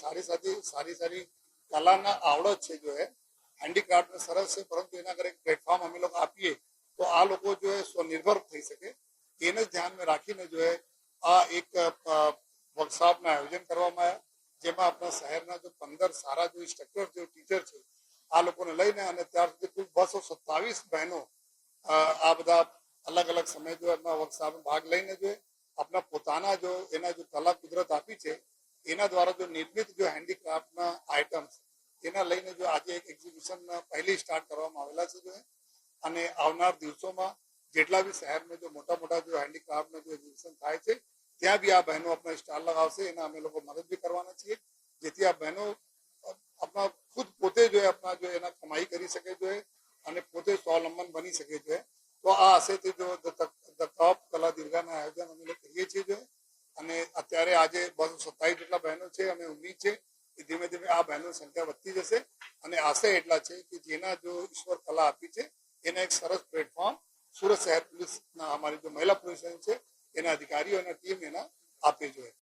સારી સારી કલાના આવડત છે જો હેન્ડીક્રાફ્ટ સરસ છે, પરંતુ એના કરે પ્લેટફોર્મ અમે લોકો આપીએ તો આ લોકો જો સ્વનિર્ભર થઈ શકે, એને ધ્યાનમાં રાખીને જો આ એક વર્કશોપના આયોજન કરવામાં આવ્યા, જેમાં આપણા શહેરના જો 15 સારા જો ઇન્સ્ટ્રક્ટર જો ટીચર છે આ લોકોને લઈને અને ત્યાર સુધી કુલ 227 બહેનો આ બધા અલગ અલગ સમય જો એમના વર્કશોપમાં ભાગ લઈને જો આપણા પોતાના જો એના જો કલા કુદરત આપી છે એના દ્વારા જો નિર્મિત જો હેન્ડીક્રાફ્ટના આઇટમ્સ એના લઈને જો આજે એક એક્ઝિબિશન પહેલી સ્ટાર્ટ કરવામાં આવેલા છે જો અને આવનાર દિવસોમાં જેટલા બી શહેરમાં જો મોટા મોટા જો હેન્ડીક્રાફ્ટના જો એક્ઝિબિશન થાય છે ત્યાં બી આ બહેનો આપણા સ્ટોલ લગાવશે, એના અમે લોકો મદદ બી કરવાના છીએ, જેથી આ બહેનો આપણા ખુદ પોતે જો આપણા જો એના કમાઈ કરી શકે જો અને પોતે સ્વાવલંબન બની શકે છે. તો આ આશયથી જો ધ ટોપ કલા દીર્ઘાના આયોજન અમે લોકો કરીએ છીએ જો અને અત્યારે આજે 227 જેટલા બહેનો છે. અમે ઉમ્મીદ છે કે ધીમે ધીમે આ બહેનોની સંખ્યા વધતી જશે અને આશય એટલા છે કે જેના જો ઈશ્વર કલા આપી છે એના એક સરસ પ્લેટફોર્મ સુરત શહેર પોલીસના અમારી જો મહિલા પોલીસ છે એના અધિકારીઓ અને ટીમ એના આપે જોઈએ.